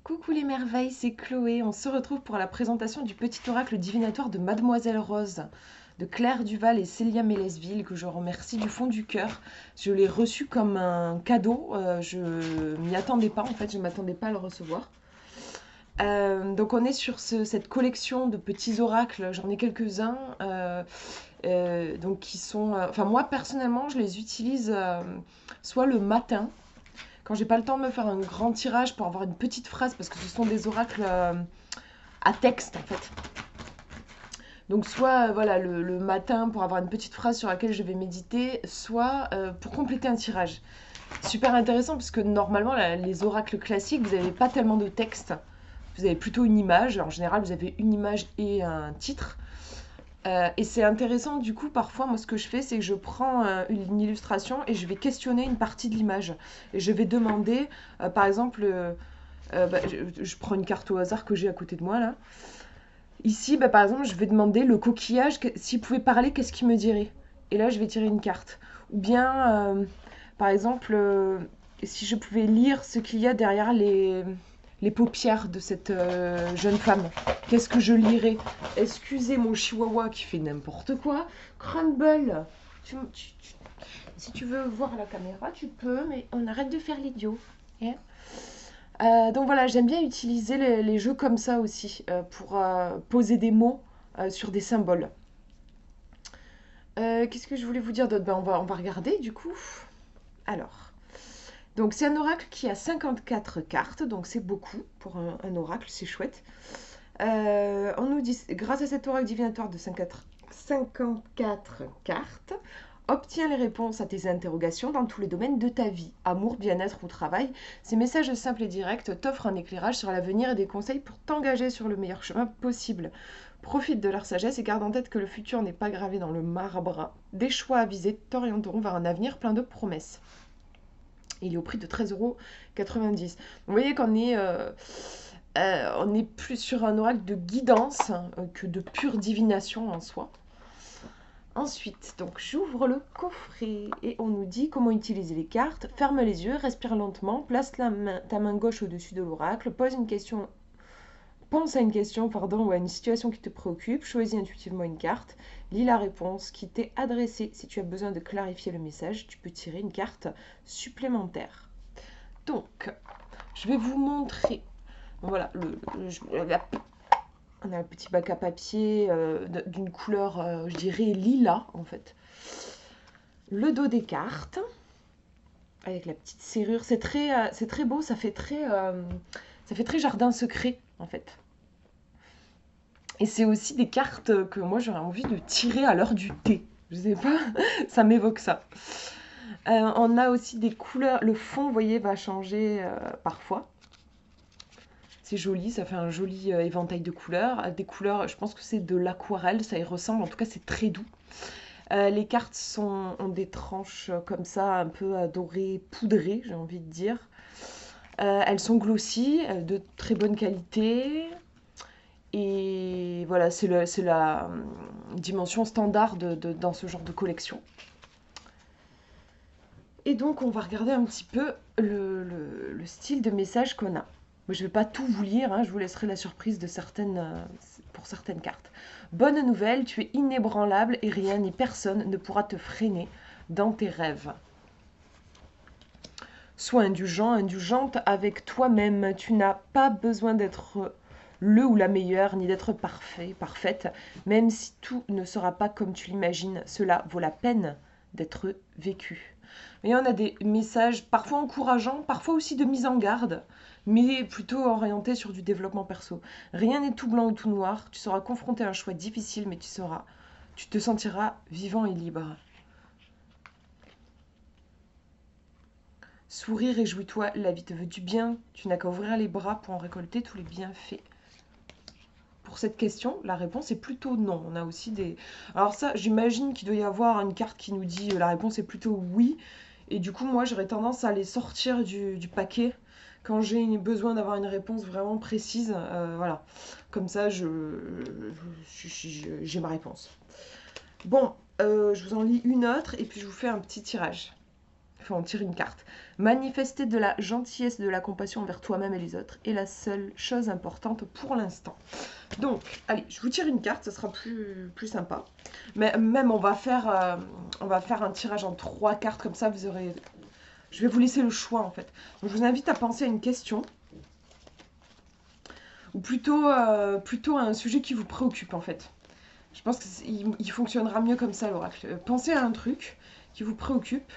Coucou les merveilles, c'est Chloé. On se retrouve pour la présentation du petit oracle divinatoire de Mademoiselle Rose, de Claire Duval et Célia Mélesville, que je remercie du fond du cœur. Je l'ai reçu comme un cadeau. Je m'y attendais pas, en fait, je m'attendais pas à le recevoir. Donc on est sur cette collection de petits oracles. J'en ai quelques-uns, donc qui sont. Enfin moi personnellement, je les utilise soit le matin quand j'ai pas le temps de me faire un grand tirage pour avoir une petite phrase, parce que ce sont des oracles à texte en fait. Donc soit voilà le matin pour avoir une petite phrase sur laquelle je vais méditer, soit pour compléter un tirage. Super intéressant parce que normalement les oracles classiques, vous n'avez pas tellement de texte. Vous avez plutôt une image. En général, vous avez une image et un titre. Et c'est intéressant, du coup, parfois, moi, ce que je fais, c'est que je prends une illustration et je vais questionner une partie de l'image. Et je vais demander, par exemple, je prends une carte au hasard que j'ai à côté de moi, là. Ici, bah, par exemple, je vais demander le coquillage, s'il pouvait parler, qu'est-ce qu'il me dirait? Et là, je vais tirer une carte. Ou bien, par exemple, si je pouvais lire ce qu'il y a derrière les paupières de cette jeune femme, qu'est-ce que je lirais? Excusez mon chihuahua qui fait n'importe quoi. Crumble, si tu veux voir la caméra, tu peux, mais on arrête de faire l'idiot. Hein. Donc voilà, j'aime bien utiliser les jeux comme ça aussi pour poser des mots sur des symboles. Qu'est-ce que je voulais vous dire d'autre? Ben, on va regarder du coup. Alors, donc c'est un oracle qui a 54 cartes, donc c'est beaucoup pour un oracle, c'est chouette. On nous dit, grâce à cet oracle divinatoire de 54 cartes, obtiens les réponses à tes interrogations dans tous les domaines de ta vie, amour, bien-être ou travail. Ces messages simples et directs t'offrent un éclairage sur l'avenir et des conseils pour t'engager sur le meilleur chemin possible. Profite de leur sagesse et garde en tête que le futur n'est pas gravé dans le marbre. Des choix avisés t'orienteront vers un avenir plein de promesses. Il est au prix de 13,90 €. Vous voyez on est plus sur un oracle de guidance que de pure divination en soi. Ensuite, donc j'ouvre le coffret et on nous dit comment utiliser les cartes. Ferme les yeux, respire lentement, place ta main gauche au-dessus de l'oracle, pose une question, pense à une question ou à une situation qui te préoccupe, choisis intuitivement une carte, lis la réponse qui t'est adressée. Si tu as besoin de clarifier le message, tu peux tirer une carte supplémentaire. Donc, je vais vous montrer. Voilà, on a un petit bac à papier d'une couleur, je dirais, lilas, en fait. Le dos des cartes, avec la petite serrure. C'est très beau, ça fait très jardin secret, en fait. Et c'est aussi des cartes que moi, j'aurais envie de tirer à l'heure du thé. Je sais pas, ça m'évoque ça. On a aussi des couleurs. Le fond, vous voyez, va changer parfois. C'est joli, ça fait un joli éventail de couleurs. Des couleurs, je pense que c'est de l'aquarelle, ça y ressemble, en tout cas c'est très doux. Les cartes ont des tranches comme ça, un peu dorées, poudrées, j'ai envie de dire. Elles sont glossy, de très bonne qualité. Et voilà, c'est la dimension standard dans ce genre de collection. Et donc on va regarder un petit peu le style de message qu'on a. Moi, je ne vais pas tout vous lire, hein, je vous laisserai la surprise pour certaines cartes. Bonne nouvelle, tu es inébranlable et rien ni personne ne pourra te freiner dans tes rêves. Sois indulgente avec toi-même. Tu n'as pas besoin d'être le ou la meilleure, ni d'être parfaite. Même si tout ne sera pas comme tu l'imagines, cela vaut la peine d'être vécu. Et on a des messages parfois encourageants, parfois aussi de mise en garde, mais plutôt orientés sur du développement perso. Rien n'est tout blanc ou tout noir. Tu seras confronté à un choix difficile, mais tu te sentiras vivant et libre. Souris, réjouis-toi, la vie te veut du bien. Tu n'as qu'à ouvrir les bras pour en récolter tous les bienfaits. Pour cette question, la réponse est plutôt non. On a aussi des... Alors ça, j'imagine qu'il doit y avoir une carte qui nous dit la réponse est plutôt oui. Et du coup, moi, j'aurais tendance à les sortir du paquet quand j'ai besoin d'avoir une réponse vraiment précise. Voilà. Comme ça, j'ai ma réponse. Bon, je vous en lis une autre et puis je vous fais un petit tirage. Enfin, on tire une carte. Manifester de la gentillesse, de la compassion envers toi-même et les autres est la seule chose importante pour l'instant. Donc, allez, je vous tire une carte, ça sera plus sympa. Mais même, on va faire un tirage en 3 cartes, comme ça, vous aurez... Je vais vous laisser le choix, en fait. Donc, je vous invite à penser à une question, ou plutôt à un sujet qui vous préoccupe, en fait. Je pense qu'il fonctionnera mieux comme ça, l'oracle. Pensez à un truc qui vous préoccupe.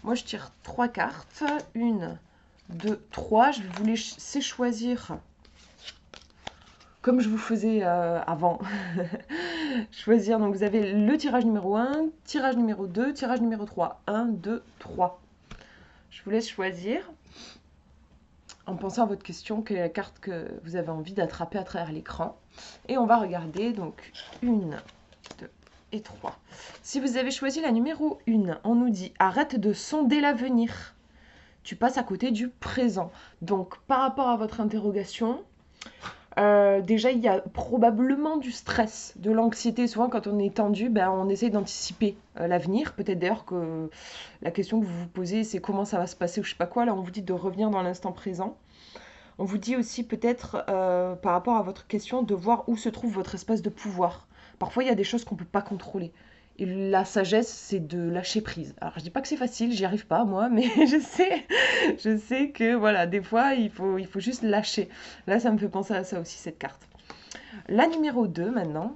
Moi, je tire 3 cartes. 1, 2, 3. Je vais vous laisser choisir, comme je vous faisais avant. Choisir, donc vous avez le tirage numéro 1, tirage numéro 2, tirage numéro 3. 1, 2, 3. Je vous laisse choisir, en pensant à votre question, quelle est la carte que vous avez envie d'attraper à travers l'écran. Et on va regarder, donc 1, 2 et 3. Si vous avez choisi la numéro 1, on nous dit « Arrête de sonder l'avenir ». Tu passes à côté du présent. Donc, par rapport à votre interrogation, déjà, il y a probablement du stress, de l'anxiété. Souvent, quand on est tendu, on essaie d'anticiper l'avenir. Peut-être d'ailleurs que la question que vous vous posez, c'est comment ça va se passer ou je sais pas quoi. Là, on vous dit de revenir dans l'instant présent. On vous dit aussi peut-être, par rapport à votre question, de voir où se trouve votre espace de pouvoir. Parfois, il y a des choses qu'on ne peut pas contrôler. Et la sagesse, c'est de lâcher prise. Alors, je dis pas que c'est facile, j'y arrive pas, moi, mais je sais que, voilà, des fois, il faut juste lâcher. Là, ça me fait penser à ça aussi, cette carte. La numéro 2, maintenant.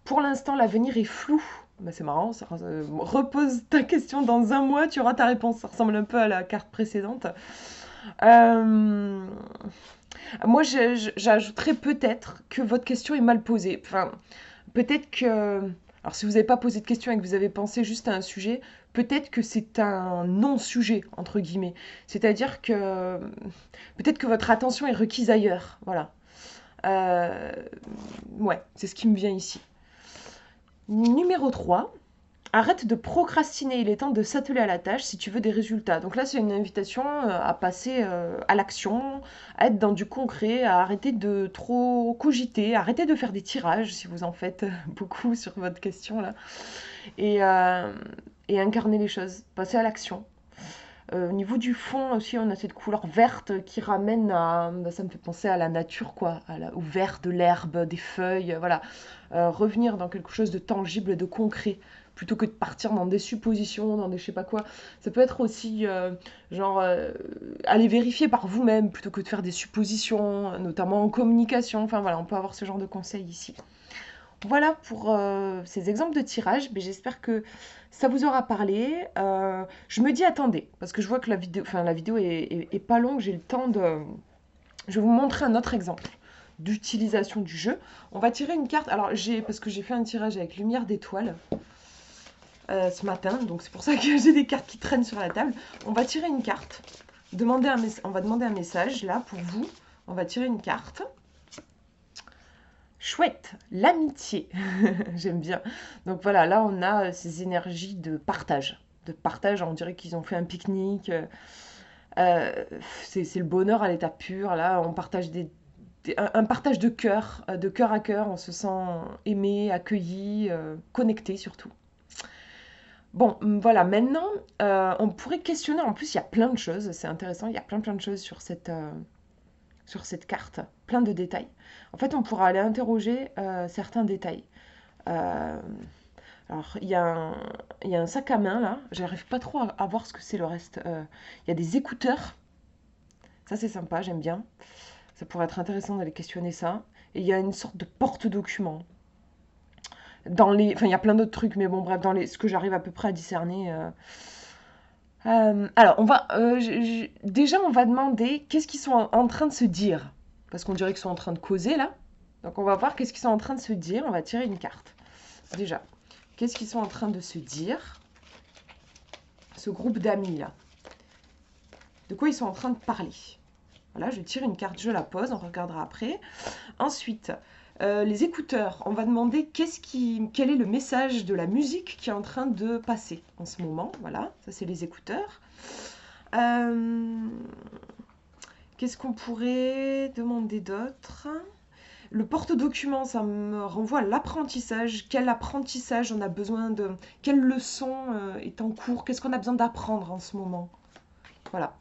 Pour l'instant, l'avenir est flou. C'est marrant, repose ta question dans un mois, tu auras ta réponse. Ça ressemble un peu à la carte précédente. Moi, j'ajouterais peut-être que votre question est mal posée. Enfin, peut-être que... Alors, si vous n'avez pas posé de question et que vous avez pensé juste à un sujet, peut-être que c'est un non-sujet, entre guillemets. C'est-à-dire que peut-être que votre attention est requise ailleurs. Voilà. Ouais, c'est ce qui me vient ici. Numéro 3. Arrête de procrastiner, il est temps de s'atteler à la tâche si tu veux des résultats. Donc là, c'est une invitation à passer à l'action, à être dans du concret, à arrêter de trop cogiter, arrêter de faire des tirages si vous en faites beaucoup sur votre question là, et incarner les choses, passer à l'action. Au niveau du fond aussi, on a cette couleur verte qui ramène à... ça me fait penser à la nature, quoi, au vert de l'herbe, des feuilles, voilà. Revenir dans quelque chose de tangible, de concret, plutôt que de partir dans des suppositions, dans des je sais pas quoi. Ça peut être aussi, aller vérifier par vous-même, plutôt que de faire des suppositions, notamment en communication. Enfin voilà, on peut avoir ce genre de conseils ici. Voilà pour ces exemples de tirage. Mais j'espère que ça vous aura parlé. Je me dis attendez, parce que je vois que la vidéo est pas longue. J'ai le temps de... Je vais vous montrer un autre exemple d'utilisation du jeu. On va tirer une carte. Alors, parce que j'ai fait un tirage avec lumière d'étoiles ce matin. Donc, c'est pour ça que j'ai des cartes qui traînent sur la table. On va tirer une carte. On va demander un message, là, pour vous. On va tirer une carte. Chouette, l'amitié, j'aime bien. Donc voilà, là on a ces énergies de partage. On dirait qu'ils ont fait un pique-nique. C'est le bonheur à l'état pur. Là, on partage un partage de cœur à cœur. On se sent aimé, accueilli, connecté surtout. Bon, voilà, maintenant, on pourrait questionner. En plus, il y a plein de choses, c'est intéressant. Il y a plein de choses sur cette carte, plein de détails. En fait, on pourra aller interroger certains détails. Alors, il y a un sac à main, là. J'arrive pas trop à voir ce que c'est le reste. Il y a des écouteurs. Ça, c'est sympa, j'aime bien. Ça pourrait être intéressant d'aller questionner ça. Et il y a une sorte de porte-document. Enfin, il y a plein d'autres trucs, mais bon, bref, ce que j'arrive à peu près à discerner... alors, déjà, on va demander qu'est-ce qu'ils sont en train de se dire. Parce qu'on dirait qu'ils sont en train de causer, là. Donc, on va voir qu'est-ce qu'ils sont en train de se dire. On va tirer une carte. Déjà, qu'est-ce qu'ils sont en train de se dire, ce groupe d'amis, là. De quoi ils sont en train de parler. Voilà, je tire une carte, je la pose, on regardera après. Ensuite, les écouteurs, on va demander quel est le message de la musique qui est en train de passer en ce moment. Voilà, ça c'est les écouteurs. Qu'est-ce qu'on pourrait demander d'autre? Le porte-document, ça me renvoie à l'apprentissage. Quel apprentissage on a besoin de... Quelle leçon est en cours? Qu'est-ce qu'on a besoin d'apprendre en ce moment? Voilà.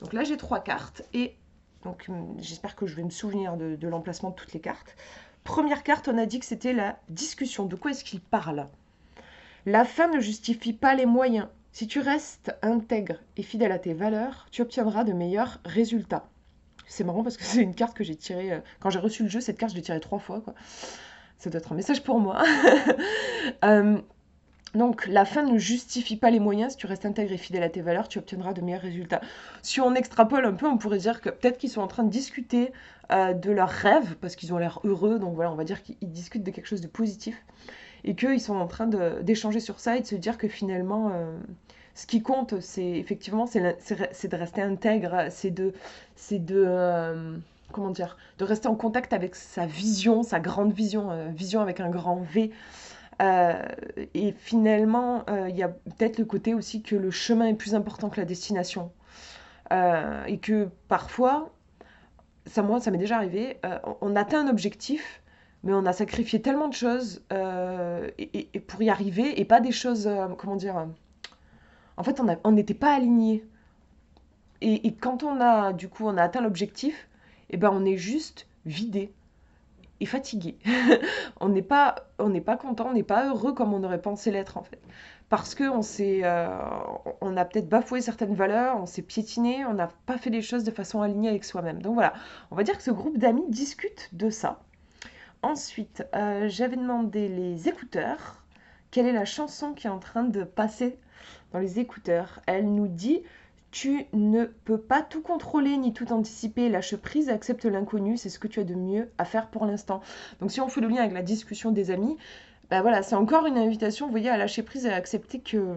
Donc là, j'ai 3 cartes et donc j'espère que je vais me souvenir de l'emplacement de toutes les cartes. Première carte, on a dit que c'était la discussion. De quoi est-ce qu'il parle? La fin ne justifie pas les moyens. Si tu restes intègre et fidèle à tes valeurs, tu obtiendras de meilleurs résultats. C'est marrant parce que c'est une carte que j'ai tirée... quand j'ai reçu le jeu, cette carte, je l'ai tirée 3 fois, quoi. Ça doit être un message pour moi. Donc, la fin ne justifie pas les moyens. Si tu restes intègre et fidèle à tes valeurs, tu obtiendras de meilleurs résultats. Si on extrapole un peu, on pourrait dire que peut-être qu'ils sont en train de discuter de leurs rêves, parce qu'ils ont l'air heureux. Donc voilà, on va dire qu'ils discutent de quelque chose de positif. Et qu'ils sont en train d'échanger sur ça et de se dire que finalement, ce qui compte, c'est effectivement, c'est de rester intègre, c'est de comment dire, de rester en contact avec sa vision, sa grande vision, vision avec un grand V. Euh, et finalement, il y a peut-être le côté aussi que le chemin est plus important que la destination. Et que parfois, moi, ça m'est déjà arrivé, on atteint un objectif, mais on a sacrifié tellement de choses et pour y arriver, et pas des choses, comment dire, en fait, on n'était pas alignés. Et quand du coup, on a atteint l'objectif, et ben, on est juste vidé et fatigué. On n'est pas content, on n'est pas heureux comme on aurait pensé l'être, en fait. Parce on a peut-être bafoué certaines valeurs, on s'est piétiné, on n'a pas fait les choses de façon alignée avec soi-même. Donc voilà, on va dire que ce groupe d'amis discute de ça. Ensuite, j'avais demandé les écouteurs. Quelle est la chanson qui est en train de passer dans les écouteurs? Elle nous dit: tu ne peux pas tout contrôler ni tout anticiper. Lâche prise, accepte l'inconnu, c'est ce que tu as de mieux à faire pour l'instant. Donc si on fait le lien avec la discussion des amis, ben voilà, c'est encore une invitation, vous voyez, à lâcher prise et à accepter que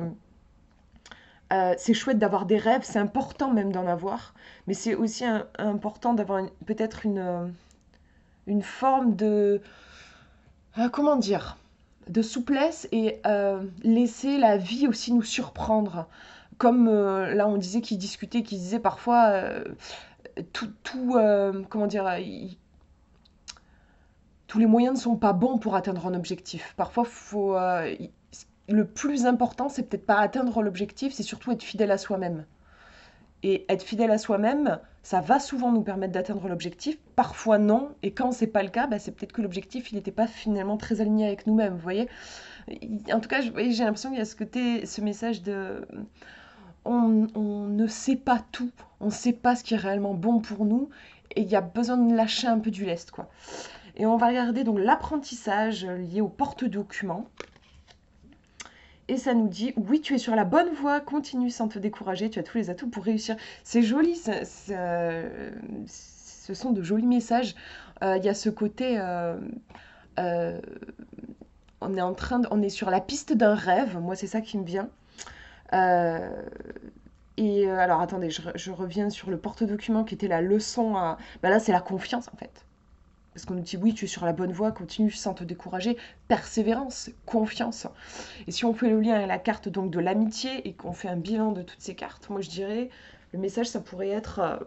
c'est chouette d'avoir des rêves, c'est important même d'en avoir, mais c'est aussi important d'avoir peut-être une forme de comment dire, de souplesse et laisser la vie aussi nous surprendre. Comme là, on disait qu'ils discutaient, qu'ils disaient parfois comment dire, tous les moyens ne sont pas bons pour atteindre un objectif. Parfois, le plus important, c'est peut-être pas atteindre l'objectif, c'est surtout être fidèle à soi-même. Et être fidèle à soi-même, ça va souvent nous permettre d'atteindre l'objectif, parfois non, et quand c'est pas le cas, bah, c'est peut-être que l'objectif, il n'était pas finalement très aligné avec nous-mêmes, vous voyez. En tout cas, j'ai l'impression qu'il y a ce message de... On ne sait pas tout, on ne sait pas ce qui est réellement bon pour nous, et il y a besoin de lâcher un peu du lest, quoi. Et on va regarder donc l'apprentissage lié au porte-document. Et ça nous dit: oui, tu es sur la bonne voie, continue sans te décourager, tu as tous les atouts pour réussir. C'est joli, ce sont de jolis messages. Il y a ce côté, euh, on est sur la piste d'un rêve, moi c'est ça qui me vient. Euh, alors attendez, je reviens sur le porte-document qui était la leçon à... Bah là c'est la confiance en fait. Parce qu'on nous dit: oui, tu es sur la bonne voie, continue sans te décourager. Persévérance, confiance. Et si on fait le lien avec la carte donc de l'amitié et qu'on fait un bilan de toutes ces cartes, moi je dirais, le message ça pourrait être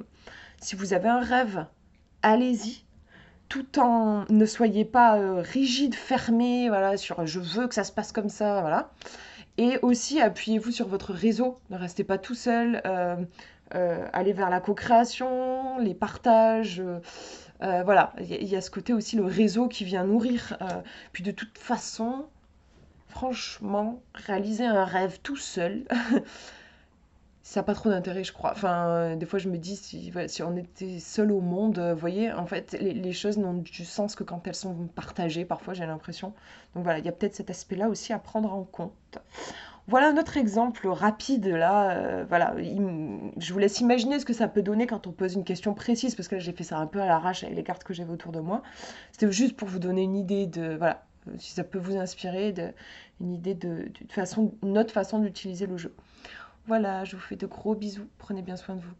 si vous avez un rêve, allez-y, tout en ne soyez pas rigide, fermé, voilà, sur je veux que ça se passe comme ça, voilà. Et aussi appuyez-vous sur votre réseau, ne restez pas tout seul, allez vers la co-création, les partages. Voilà, il y a ce côté aussi, le réseau qui vient nourrir. Puis de toute façon, franchement, réaliser un rêve tout seul, ça n'a pas trop d'intérêt, je crois. Enfin, des fois, je me dis, si on était seul au monde, vous voyez, en fait, les choses n'ont du sens que quand elles sont partagées, parfois, j'ai l'impression. Donc voilà, il y a peut-être cet aspect-là aussi à prendre en compte. Voilà un autre exemple rapide, là. Voilà, je vous laisse imaginer ce que ça peut donner quand on pose une question précise, parce que là, j'ai fait ça un peu à l'arrache avec les cartes que j'avais autour de moi. C'était juste pour vous donner une idée de, voilà, si ça peut vous inspirer, une idée une autre façon d'utiliser le jeu. Voilà, je vous fais de gros bisous. Prenez bien soin de vous.